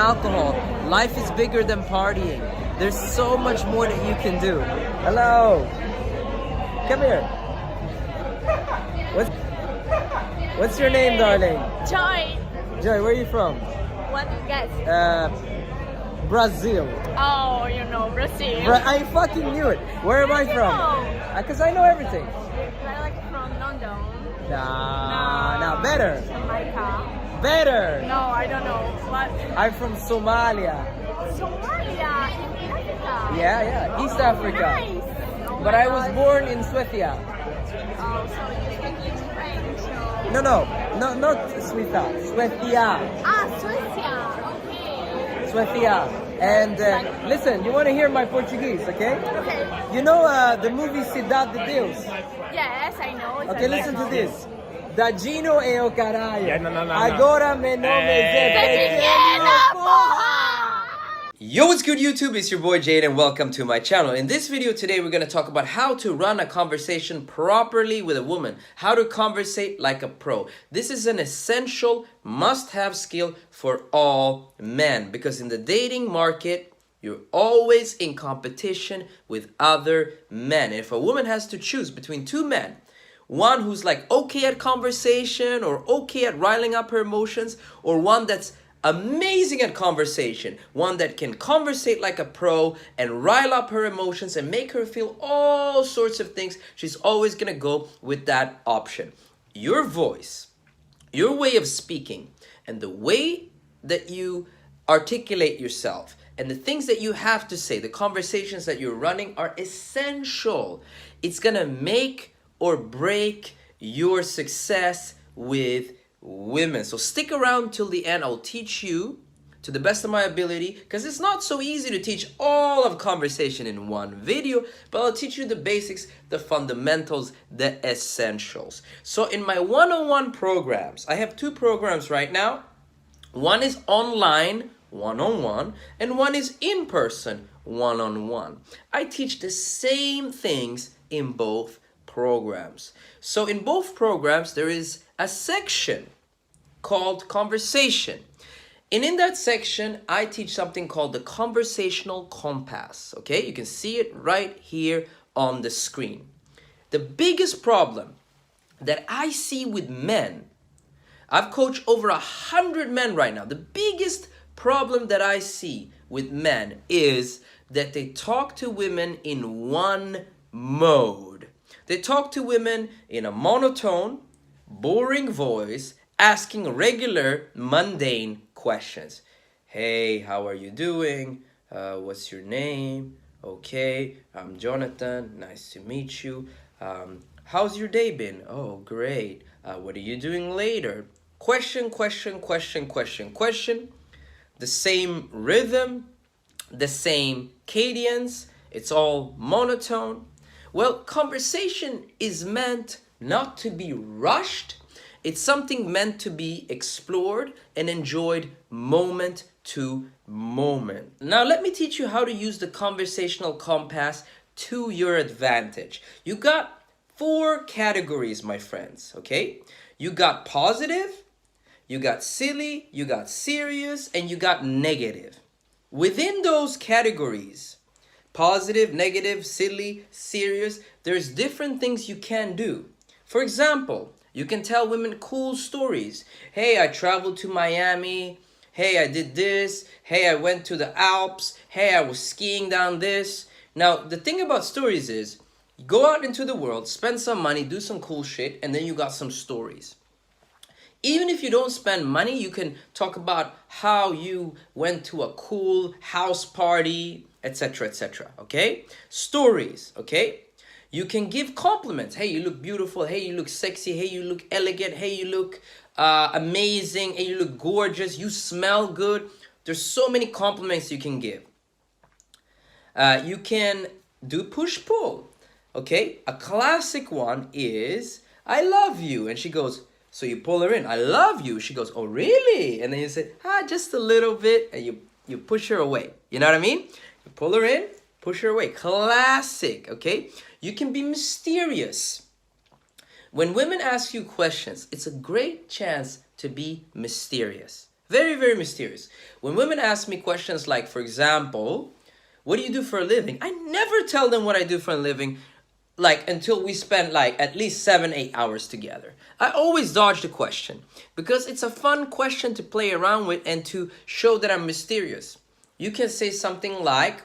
alcohol. Life is bigger than partying. There's so much more that you can do. Hello. Come here. What's your name, darling? Joy. Joy, where are you from? What guess? Brazil. Oh, you know Brazil. I fucking knew it. Where am I from? Because I know everything. I like from London. Nah, better. Jamaica. Better. No, I don't know. What? I'm from Somalia. Somalia in Africa. Yeah, East Africa. Nice. Oh But my I was God. born in Suecia. Oh, so you speak French? Or... No, not Suecia. Suecia. Suecia. Okay. Suecia. And listen, you want to hear my Portuguese, okay? Okay. You know the movie Cidade de Deus? Yes, I know. It's Okay, a listen to nice this. Dagino é o caralho. Yeah, no. Agora meu nome é Pequena, porra! Yo, what's good YouTube? It's your boy Jayden and welcome to my channel. In this video today, we're going to talk about how to run a conversation properly with a woman. How to conversate like a pro. This is an essential must-have skill for all men because in the dating market, you're always in competition with other men. If a woman has to choose between two men, one who's like okay at conversation or okay at riling up her emotions, or one that's amazing at conversation, one that can conversate like a pro and rile up her emotions and make her feel all sorts of things, she's always gonna go with that option. Your voice, your way of speaking, and the way that you articulate yourself and the things that you have to say, the conversations that you're running are essential. It's gonna make or break your success with women. So stick around till the end. I'll teach you to the best of my ability because it's not so easy to teach all of conversation in one video, but I'll teach you the basics, the fundamentals, the essentials. So in my one-on-one programs, I have two programs right now. One is online, one-on-one, and one is in-person, one-on-one. I teach the same things in both programs. So in both programs, there is a section called conversation. And in that section, I teach something called the conversational compass. Okay, you can see it right here on the screen. The biggest problem that I see with men, I've coached over 100 men right now. The biggest problem that I see with men is that they talk to women in one mode. They talk to women in a monotone, boring voice, asking regular, mundane questions. Hey, how are you doing? What's your name? Okay, I'm Jonathan. Nice to meet you. How's your day been? Oh, great. What are you doing later? Question. The same rhythm, the same cadence. It's all monotone. Well, conversation is meant not to be rushed. It's something meant to be explored and enjoyed moment to moment. Now, let me teach you how to use the conversational compass to your advantage. You got 4 categories, my friends, okay? You got positive, you got silly, you got serious, and you got negative. Within those categories, positive, negative, silly, serious, there's different things you can do. For example, you can tell women cool stories. Hey, I traveled to Miami. Hey, I did this. Hey, I went to the Alps. Hey, I was skiing down this. Now, the thing about stories is, you go out into the world, spend some money, do some cool shit, and then you got some stories. Even if you don't spend money, you can talk about how you went to a cool house party, etc., okay? Stories, okay? You can give compliments. Hey, you look beautiful. Hey, you look sexy. Hey, you look elegant. Hey, you look amazing. Hey, you look gorgeous. You smell good. There's so many compliments you can give. You can do push-pull, okay? A classic one is, I love you. And she goes, so you pull her in. I love you. She goes, oh, really? And then you say, just a little bit. And you push her away. You know what I mean? You pull her in, push her away. Classic, okay? You can be mysterious. When women ask you questions, it's a great chance to be mysterious. Very, very mysterious. When women ask me questions like, for example, what do you do for a living? I never tell them what I do for a living, like until we spend like at least 7-8 hours together. I always dodge the question because it's a fun question to play around with and to show that I'm mysterious. You can say something like,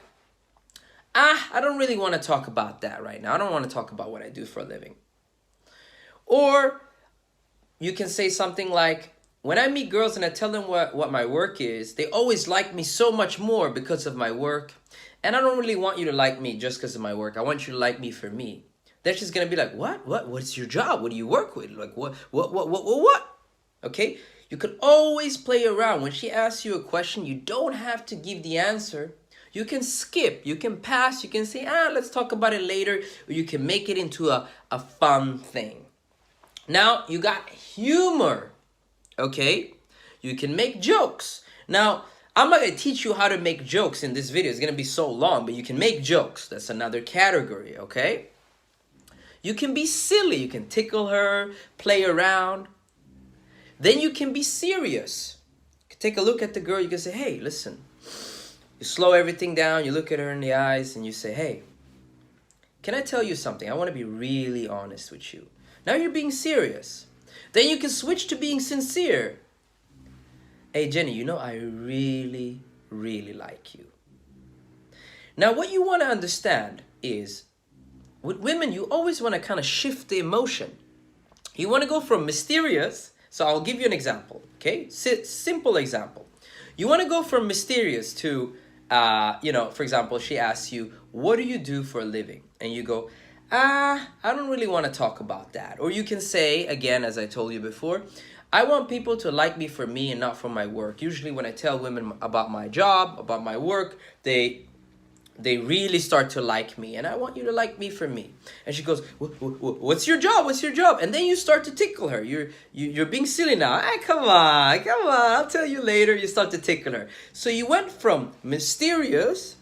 I don't really want to talk about that right now. I don't want to talk about what I do for a living. Or you can say something like, when I meet girls and I tell them what my work is, they always like me so much more because of my work. And I don't really want you to like me just because of my work. I want you to like me for me. They're just going to be like, what's your job? What do you work with? Like, what? Okay? You could always play around. When she asks you a question, you don't have to give the answer. You can skip, you can pass, you can say, let's talk about it later. Or you can make it into a fun thing. Now, you got humor. Okay? You can make jokes. Now, I'm not going to teach you how to make jokes in this video. It's going to be so long, but you can make jokes. That's another category, okay? You can be silly. You can tickle her, play around. Then you can be serious. You can take a look at the girl. You can say, hey, listen. You slow everything down. You look at her in the eyes and you say, hey, can I tell you something? I want to be really honest with you. Now you're being serious. Then you can switch to being sincere. Hey, Jenny, you know I really, really like you. Now, what you want to understand is, with women, you always want to kind of shift the emotion. You want to go from mysterious. So I'll give you an example, okay? Simple example. You want to go from mysterious to, for example, she asks you, what do you do for a living? And you go, I don't really want to talk about that. Or you can say, again, as I told you before, I want people to like me for me and not for my work. Usually when I tell women about my job, about my work, they really start to like me. And I want you to like me for me. And she goes, what's your job? What's your job? And then you start to tickle her. You're being silly now. Hey, come on. I'll tell you later. You start to tickle her. So you went from mysterious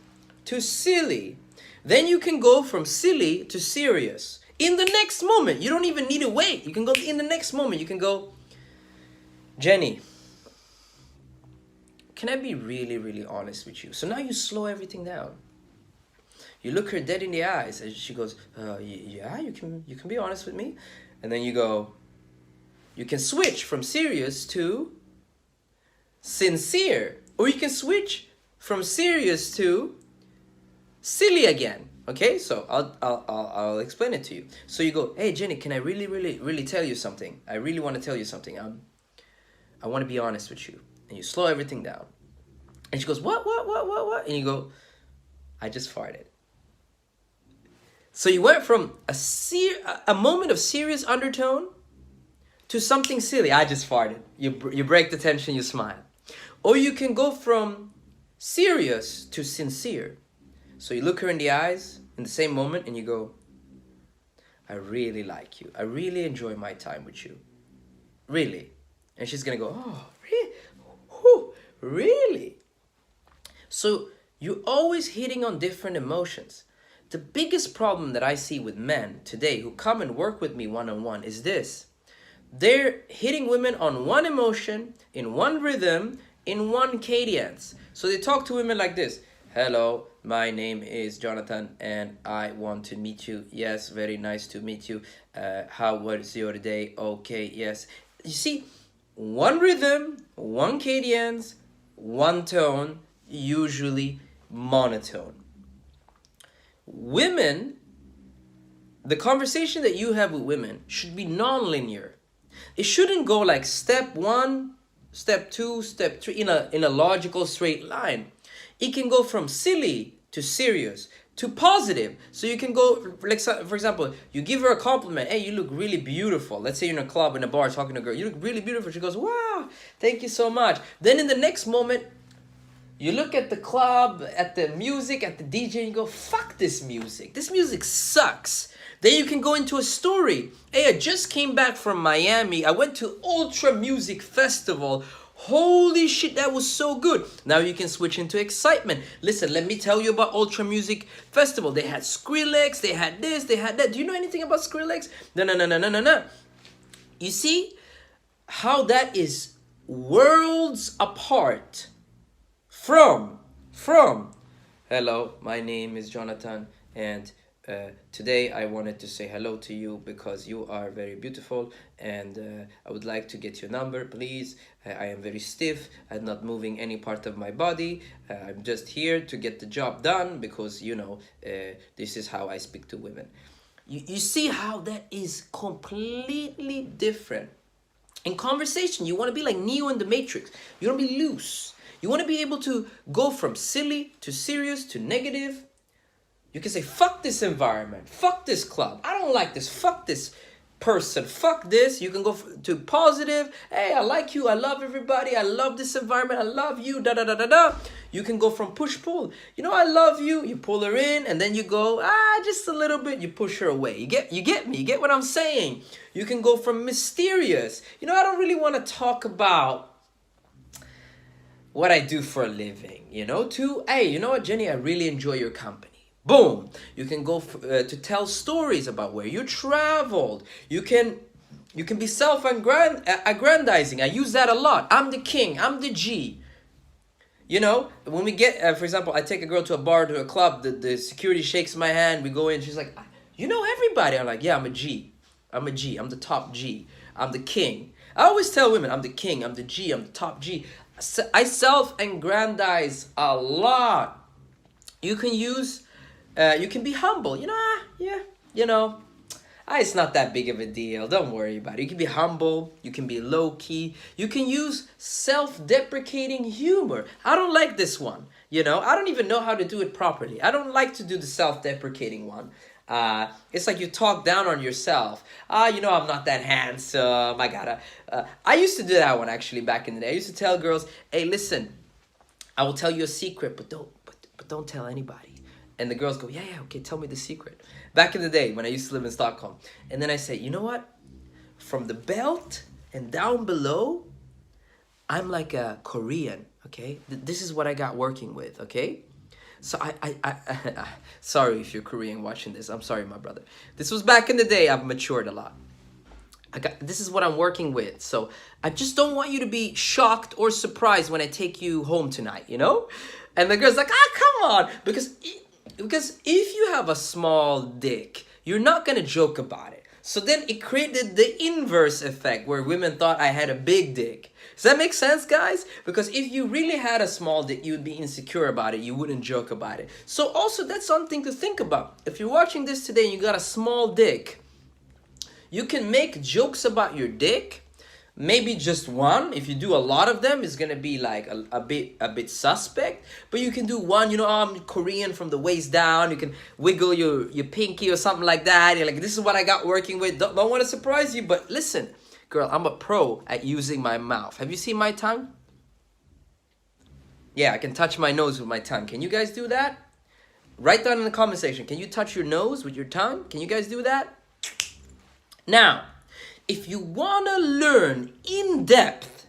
to silly. Then you can go from silly to serious. In the next moment, you don't even need to wait. You can go in the next moment. You can go, Jenny, can I be really, really honest with you? So now you slow everything down. You look her dead in the eyes and she goes, yeah, you can be honest with me. And then you go, you can switch from serious to sincere. Or you can switch from serious to silly again. Okay, so I'll explain it to you. So you go, hey Jenny, can I really, really, really tell you something? I really want to tell you something. I want to be honest with you. And you slow everything down. And she goes, what? And you go, I just farted. So you went from a moment of serious undertone to something silly. I just farted. You break the tension, you smile. Or you can go from serious to sincere. So you look her in the eyes in the same moment and you go, I really like you. I really enjoy my time with you. Really. And she's going to go, oh, really? Whew, really? So you're always hitting on different emotions. The biggest problem that I see with men today who come and work with me one-on-one is this. They're hitting women on one emotion, in one rhythm, in one cadence. So they talk to women like this. Hello, my name is Jonathan and I want to meet you. Yes, very nice to meet you. How was your day? Okay, yes. You see, one rhythm, one cadence, one tone, usually monotone. Women, the conversation that you have with women should be non-linear. It shouldn't go like step 1, step 2, step 3 in a logical straight line. It can go from silly to serious to positive. So you can go, like, for example, you give her a compliment. Hey, you look really beautiful. Let's say you're in a club, in a bar, talking to a girl. You look really beautiful. She goes, wow, thank you so much. Then in the next moment, you look at the club, at the music, at the DJ, and you go, fuck this music. This music sucks. Then you can go into a story. Hey, I just came back from Miami. I went to Ultra Music Festival. Holy shit, that was so good. Now you can switch into excitement. Listen, let me tell you about Ultra Music Festival. They had Skrillex, they had this, they had that. Do you know anything about Skrillex? No. You see how that is worlds apart from hello, my name is Jonathan, and today I wanted to say hello to you because you are very beautiful, and I would like to get your number, please. I am very stiff. I'm not moving any part of my body. I'm just here to get the job done because, you know, this is how I speak to women. You see how that is completely different. In conversation, you want to be like Neo in the Matrix. You want to be loose. You want to be able to go from silly to serious to negative. You can say, fuck this environment. Fuck this club. I don't like this. Fuck this person. Fuck this. You can go to positive. Hey, I like you. I love everybody. I love this environment. I love you. Da da da da da. You can go from push-pull. You know, I love you. You pull her in, and then you go, just a little bit. You push her away. You get me. You get what I'm saying? You can go from mysterious. You know, I don't really want to talk about what I do for a living, you know, to, hey, you know what, Jenny, I really enjoy your company. Boom. You can go to tell stories about where you traveled. You can be self-aggrandizing. I use that a lot. I'm the king. I'm the G. You know, when we get, for example, I take a girl to a bar, to a club, the security shakes my hand, we go in, she's like, you know everybody. I'm like, yeah, I'm a G. I'm a G. I'm the top G. I'm the king. I always tell women, I'm the king. I'm the G. I'm the top G. I self-aggrandize a lot. You can use, you can be humble. You know, yeah, you know, it's not that big of a deal. Don't worry about it. You can be humble. You can be low-key. You can use self-deprecating humor. I don't like this one. You know, I don't even know how to do it properly. I don't like to do the self-deprecating one. It's like you talk down on yourself. You know, I'm not that handsome. I used to do that one actually back in the day. I used to tell girls, hey, listen, I will tell you a secret, but don't tell anybody. And the girls go, yeah, okay, tell me the secret. Back in the day when I used to live in Stockholm. And then I say, you know what? From the belt and down below, I'm like a Korean, okay? This is what I got working with, okay? So I sorry if you're Korean watching this. I'm sorry, my brother. This was back in the day. I've matured a lot. This is what I'm working with. So I just don't want you to be shocked or surprised when I take you home tonight, you know? And the girl's like, come on. Because if you have a small dick, you're not going to joke about it. So then it created the inverse effect where women thought I had a big dick. Does that make sense, guys? Because if you really had a small dick, you would be insecure about it. You wouldn't joke about it. So also, that's something to think about. If you're watching this today and you got a small dick, you can make jokes about your dick. Maybe just one. If you do a lot of them, it's gonna be like a bit suspect. But you can do one. You know, I'm Korean from the waist down. You can wiggle your pinky or something like that. You're like, this is what I got working with. Don't want to surprise you, but listen. Girl, I'm a pro at using my mouth. Have you seen my tongue? Yeah, I can touch my nose with my tongue. Can you guys do that? Write down in the comment section. Can you touch your nose with your tongue? Can you guys do that? Now, if you want to learn in depth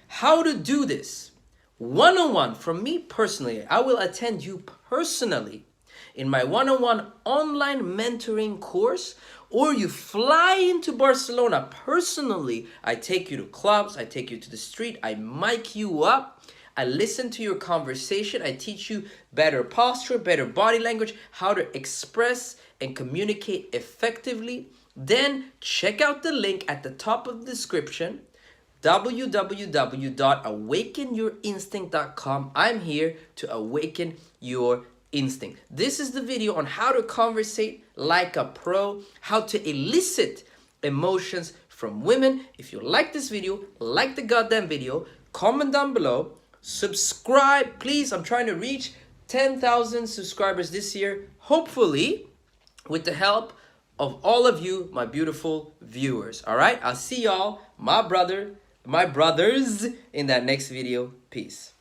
how to do this, one-on-one from me personally, I will attend you personally in my one-on-one online mentoring course, or you fly into Barcelona personally. I take you to clubs, I take you to the street, I mic you up, I listen to your conversation, I teach you better posture, better body language, how to express and communicate effectively. Then check out the link at the top of the description, www.awakenyouриnstinct.com. I'm here to awaken your instinct. This is the video on how to conversate like a pro, how to elicit emotions from women. If you like this video, like the goddamn video, comment down below, subscribe, please. I'm trying to reach 10,000 subscribers this year, hopefully with the help of all of you, my beautiful viewers. All right, I'll see y'all, my brothers, in that next video. Peace.